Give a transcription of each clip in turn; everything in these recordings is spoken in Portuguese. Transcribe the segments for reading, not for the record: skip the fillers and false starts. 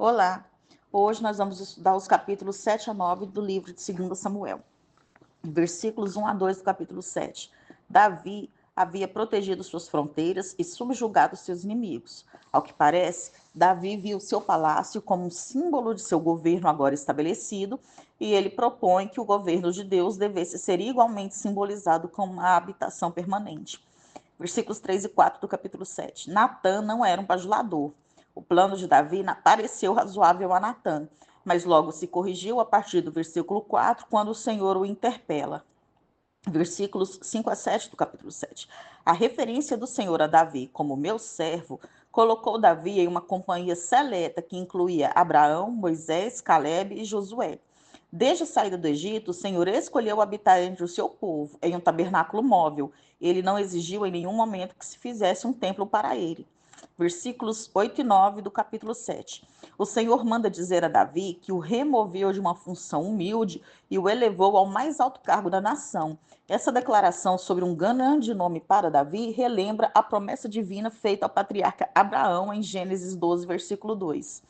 Olá, hoje nós vamos estudar os capítulos 7 a 9 do livro de 2 Samuel, versículos 1 a 2 do capítulo 7. Davi havia protegido suas fronteiras e subjugado seus inimigos. Ao que parece, Davi viu seu palácio como um símbolo de seu governo agora estabelecido, e ele propõe que o governo de Deus devesse ser igualmente simbolizado como uma habitação permanente. Versículos 3 e 4 do capítulo 7. Natã não era um bajulador. O plano de Davi pareceu razoável a Natã, mas logo se corrigiu a partir do versículo 4, quando o Senhor o interpela. Versículos 5 a 7 do capítulo 7. A referência do Senhor a Davi como meu servo colocou Davi em uma companhia seleta que incluía Abraão, Moisés, Calebe e Josué. Desde a saída do Egito, o Senhor escolheu habitar entre o seu povo, em um tabernáculo móvel. Ele não exigiu em nenhum momento que se fizesse um templo para ele. Versículos 8 e 9 do capítulo 7. O Senhor manda dizer a Davi que o removeu de uma função humilde e o elevou ao mais alto cargo da nação. Essa declaração sobre um grande nome para Davi relembra a promessa divina feita ao patriarca Abraão em Gênesis 12, versículo 2.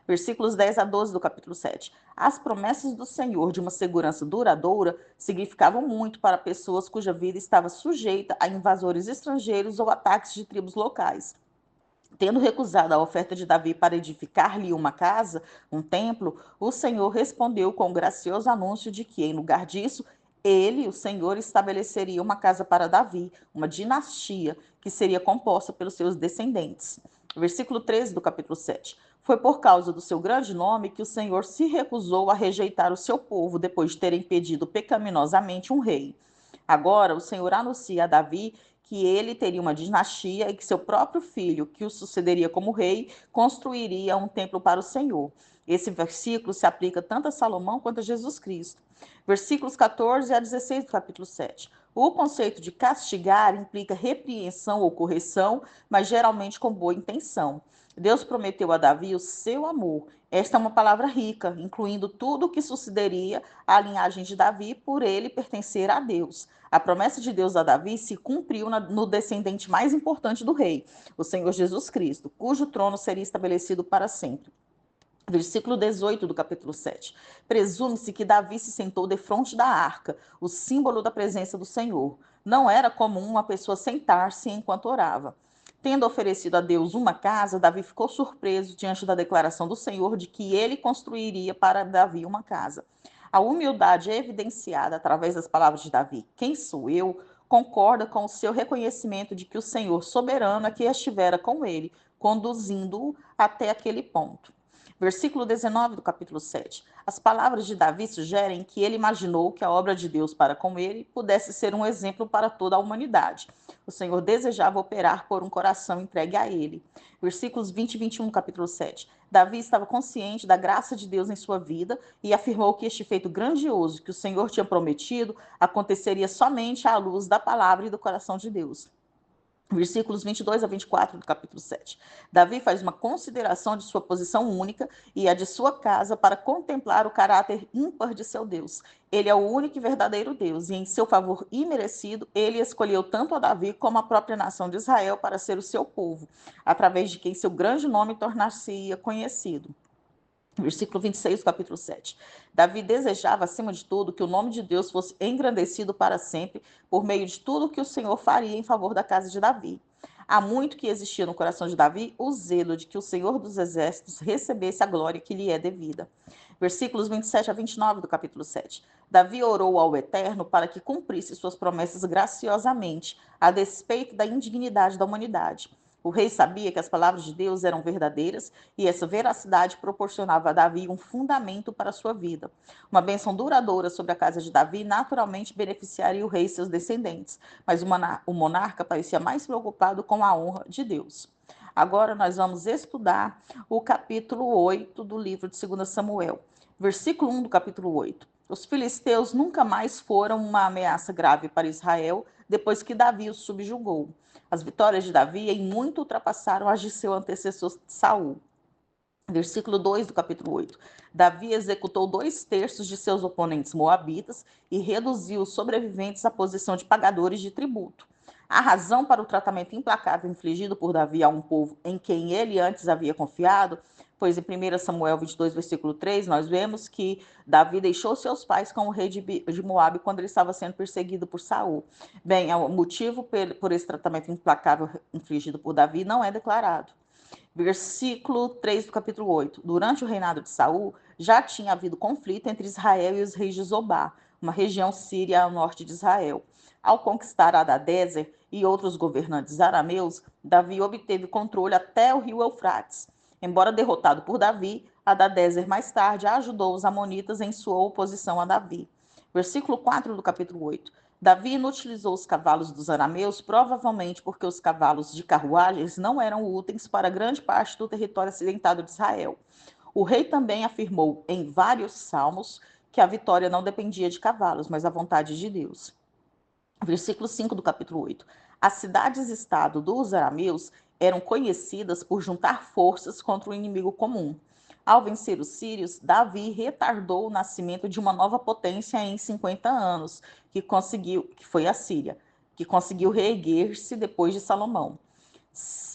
Versículos 10 a 12 do capítulo 7. As promessas do Senhor de uma segurança duradoura significavam muito para pessoas cuja vida estava sujeita a invasores estrangeiros ou ataques de tribos locais. Tendo recusado a oferta de Davi para edificar-lhe uma casa, um templo, o Senhor respondeu com o gracioso anúncio de que, em lugar disso, ele, o Senhor, estabeleceria uma casa para Davi, uma dinastia que seria composta pelos seus descendentes. Versículo 13 do capítulo 7. Foi por causa do seu grande nome que o Senhor se recusou a rejeitar o seu povo depois de ter impedido pecaminosamente um rei. Agora, o Senhor anuncia a Davi que ele teria uma dinastia e que seu próprio filho, que o sucederia como rei, construiria um templo para o Senhor. Esse versículo se aplica tanto a Salomão quanto a Jesus Cristo. Versículos 14 a 16 do capítulo 7. O conceito de castigar implica repreensão ou correção, mas geralmente com boa intenção. Deus prometeu a Davi o seu amor. Esta é uma palavra rica, incluindo tudo o que sucederia à linhagem de Davi por ele pertencer a Deus. A promessa de Deus a Davi se cumpriu no descendente mais importante do rei, o Senhor Jesus Cristo, cujo trono seria estabelecido para sempre. Versículo 18 do capítulo 7. Presume-se que Davi se sentou defronte da arca, o símbolo da presença do Senhor. Não era comum uma pessoa sentar-se enquanto orava. Tendo oferecido a Deus uma casa, Davi ficou surpreso diante da declaração do Senhor de que ele construiria para Davi uma casa. A humildade evidenciada através das palavras de Davi, quem sou eu, concorda com o seu reconhecimento de que o Senhor soberano é que estivera com ele, conduzindo-o até aquele ponto. Versículo 19 do capítulo 7. As palavras de Davi sugerem que ele imaginou que a obra de Deus para com ele pudesse ser um exemplo para toda a humanidade. O Senhor desejava operar por um coração entregue a ele. Versículos 20 e 21 do capítulo 7. Davi estava consciente da graça de Deus em sua vida e afirmou que este feito grandioso que o Senhor tinha prometido aconteceria somente à luz da palavra e do coração de Deus. Versículos 22 a 24 do capítulo 7. Davi faz uma consideração de sua posição única e a de sua casa para contemplar o caráter ímpar de seu Deus. Ele é o único e verdadeiro Deus, e em seu favor imerecido, ele escolheu tanto a Davi como a própria nação de Israel para ser o seu povo, através de quem seu grande nome tornar-se-ia conhecido. Versículo 26 do capítulo 7. Davi desejava, acima de tudo, que o nome de Deus fosse engrandecido para sempre, por meio de tudo que o Senhor faria em favor da casa de Davi. Há muito que existia no coração de Davi o zelo de que o Senhor dos Exércitos recebesse a glória que lhe é devida. Versículos 27 a 29 do capítulo 7. Davi orou ao Eterno para que cumprisse suas promessas graciosamente, a despeito da indignidade da humanidade. O rei sabia que as palavras de Deus eram verdadeiras e essa veracidade proporcionava a Davi um fundamento para a sua vida. Uma bênção duradoura sobre a casa de Davi naturalmente beneficiaria o rei e seus descendentes, mas o monarca parecia mais preocupado com a honra de Deus. Agora nós vamos estudar o capítulo 8 do livro de 2 Samuel, versículo 1 do capítulo 8. Os filisteus nunca mais foram uma ameaça grave para Israel depois que Davi os subjugou. As vitórias de Davi em muito ultrapassaram as de seu antecessor Saul. Versículo 2 do capítulo 8. Davi executou 2/3 de seus oponentes moabitas e reduziu os sobreviventes à posição de pagadores de tributo. A razão para o tratamento implacável infligido por Davi a um povo em quem ele antes havia confiado pois em 1 Samuel 22, versículo 3, nós vemos que Davi deixou seus pais com o rei de Moabe quando ele estava sendo perseguido por Saul. Bem, o motivo por esse tratamento implacável infligido por Davi não é declarado. Versículo 3 do capítulo 8. Durante o reinado de Saul, já tinha havido conflito entre Israel e os reis de Zobá, uma região síria ao norte de Israel. Ao conquistar Hadadezer e outros governantes arameus, Davi obteve controle até o rio Eufrates. Embora derrotado por Davi, Hadadezer mais tarde ajudou os amonitas em sua oposição a Davi. Versículo 4 do capítulo 8. Davi inutilizou os cavalos dos arameus, provavelmente porque os cavalos de carruagens não eram úteis para grande parte do território acidentado de Israel. O rei também afirmou em vários salmos que a vitória não dependia de cavalos, mas da vontade de Deus. Versículo 5 do capítulo 8. As cidades-estado dos arameus eram conhecidas por juntar forças contra o inimigo comum. Ao vencer os sírios, Davi retardou o nascimento de uma nova potência em 50 anos, que foi a Síria, que conseguiu reerguer-se depois de Salomão.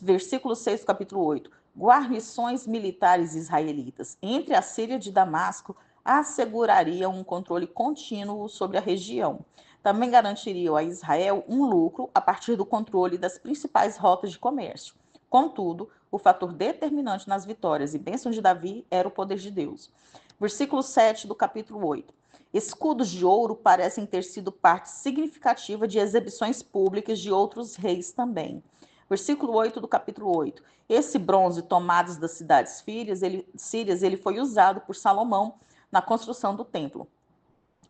Versículo 6 do capítulo 8. Guarnições militares israelitas entre a Síria de Damasco assegurariam um controle contínuo sobre a região. Também garantiriam a Israel um lucro a partir do controle das principais rotas de comércio. Contudo, o fator determinante nas vitórias e bênçãos de Davi era o poder de Deus. Versículo 7 do capítulo 8. Escudos de ouro parecem ter sido parte significativa de exibições públicas de outros reis também. Versículo 8 do capítulo 8. Esse bronze tomado das cidades sírias, ele foi usado por Salomão na construção do templo.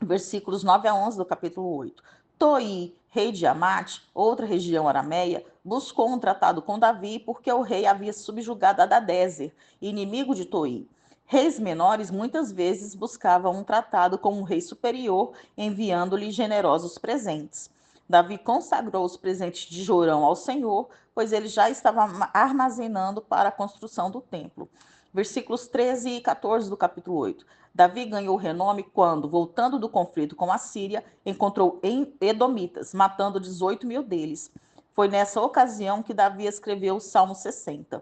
Versículos 9 a 11 do capítulo 8. Toi, rei de Amate, outra região arameia, buscou um tratado com Davi porque o rei havia subjugado Hadadezer, inimigo de Toi. Reis menores muitas vezes buscavam um tratado com um rei superior, enviando-lhe generosos presentes. Davi consagrou os presentes de Jorão ao Senhor, pois ele já estava armazenando para a construção do templo. Versículos 13 e 14 do capítulo 8. Davi ganhou renome quando, voltando do conflito com a Síria, encontrou edomitas, matando 18 mil deles. Foi nessa ocasião que Davi escreveu o Salmo 60.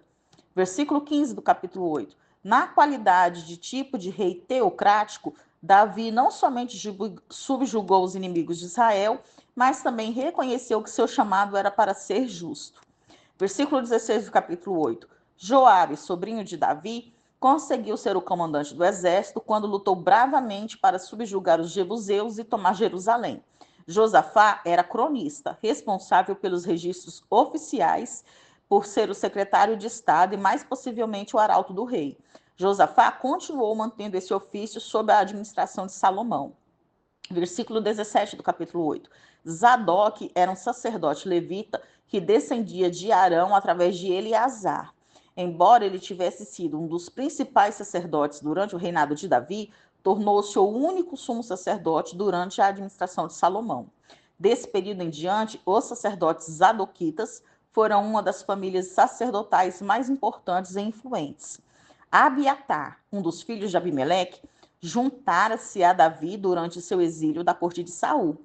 Versículo 15 do capítulo 8. Na qualidade de tipo de rei teocrático, Davi não somente subjugou os inimigos de Israel, mas também reconheceu que seu chamado era para ser justo. Versículo 16 do capítulo 8. Joabe, sobrinho de Davi, conseguiu ser o comandante do exército quando lutou bravamente para subjugar os jebuseus e tomar Jerusalém. Josafá era cronista, responsável pelos registros oficiais, por ser o secretário de Estado e mais possivelmente o arauto do rei. Josafá continuou mantendo esse ofício sob a administração de Salomão. Versículo 17 do capítulo 8. Zadok era um sacerdote levita que descendia de Arão através de Eleazar. Embora ele tivesse sido um dos principais sacerdotes durante o reinado de Davi, tornou-se o único sumo sacerdote durante a administração de Salomão. Desse período em diante, os sacerdotes zadoquitas foram uma das famílias sacerdotais mais importantes e influentes. Abiatar, um dos filhos de Abimeleque, juntara-se a Davi durante seu exílio da corte de Saul.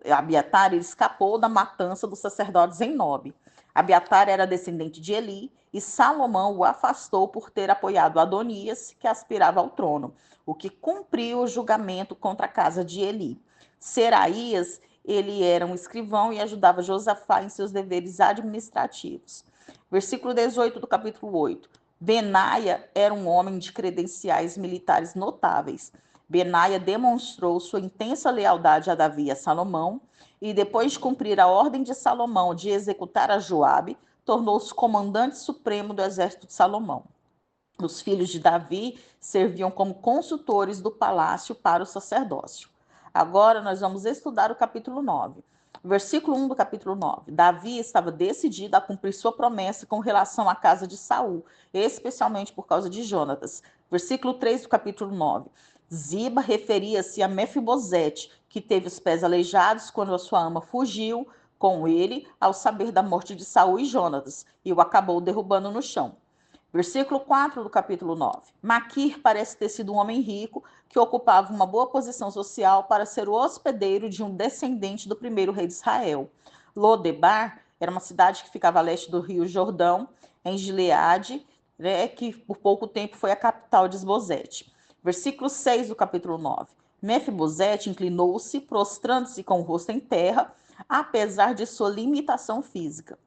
Abiatar escapou da matança dos sacerdotes em Nob. Abiatar era descendente de Eli e Salomão o afastou por ter apoiado Adonias, que aspirava ao trono, o que cumpriu o julgamento contra a casa de Eli. Seraías, ele era um escrivão e ajudava Josafá em seus deveres administrativos. Versículo 18 do capítulo 8. Benaia era um homem de credenciais militares notáveis. Benaia demonstrou sua intensa lealdade a Davi e a Salomão, e depois de cumprir a ordem de Salomão de executar a Joabe, tornou-se comandante supremo do exército de Salomão. Os filhos de Davi serviam como consultores do palácio para o sacerdócio. Agora nós vamos estudar o capítulo 9. Versículo 1 do capítulo 9. Davi estava decidido a cumprir sua promessa com relação à casa de Saul, especialmente por causa de Jonatas. Versículo 3 do capítulo 9. Ziba referia-se a Mefibosete, que teve os pés aleijados quando a sua ama fugiu com ele ao saber da morte de Saul e Jonatas, e o acabou derrubando no chão. Versículo 4 do capítulo 9. Maquir parece ter sido um homem rico que ocupava uma boa posição social para ser o hospedeiro de um descendente do primeiro rei de Israel. Lodebar era uma cidade que ficava a leste do rio Jordão, em Gileade, né, que por pouco tempo foi a capital de Esbozete. Versículo 6 do capítulo 9. Mefibosete inclinou-se, prostrando-se com o rosto em terra, apesar de sua limitação física.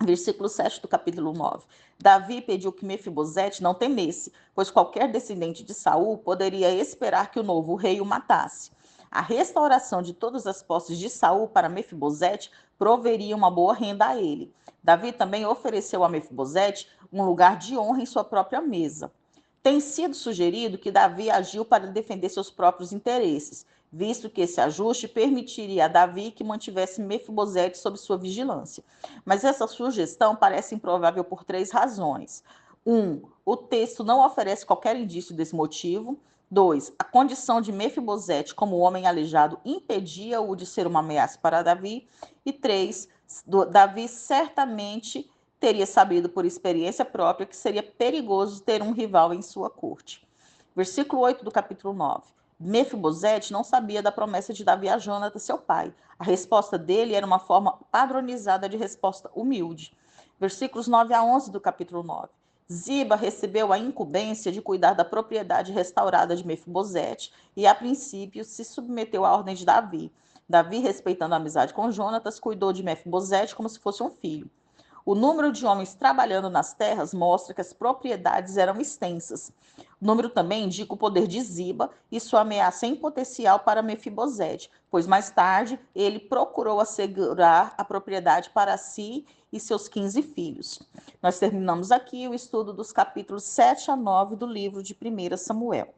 Versículo 7 do capítulo 9. Davi pediu que Mefibosete não temesse, pois qualquer descendente de Saul poderia esperar que o novo rei o matasse. A restauração de todas as posses de Saul para Mefibosete proveria uma boa renda a ele. Davi também ofereceu a Mefibosete um lugar de honra em sua própria mesa. Tem sido sugerido que Davi agiu para defender seus próprios interesses, visto que esse ajuste permitiria a Davi que mantivesse Mefibosete sob sua vigilância. Mas essa sugestão parece improvável por 3 razões. 1. O texto não oferece qualquer indício desse motivo. 2. A condição de Mefibosete como homem aleijado impedia-o de ser uma ameaça para Davi. E 3. Davi certamente teria sabido por experiência própria que seria perigoso ter um rival em sua corte. Versículo 8 do capítulo 9. Mefibosete não sabia da promessa de Davi a Jonatã, seu pai. A resposta dele era uma forma padronizada de resposta humilde. Versículos 9 a 11 do capítulo 9. Ziba recebeu a incumbência de cuidar da propriedade restaurada de Mefibosete e, a princípio, se submeteu à ordem de Davi. Davi, respeitando a amizade com Jonatas, cuidou de Mefibosete como se fosse um filho. O número de homens trabalhando nas terras mostra que as propriedades eram extensas. O número também indica o poder de Ziba e sua ameaça em potencial para Mefibosete, pois mais tarde ele procurou assegurar a propriedade para si e seus 15 filhos. Nós terminamos aqui o estudo dos capítulos 7 a 9 do livro de 1 Samuel.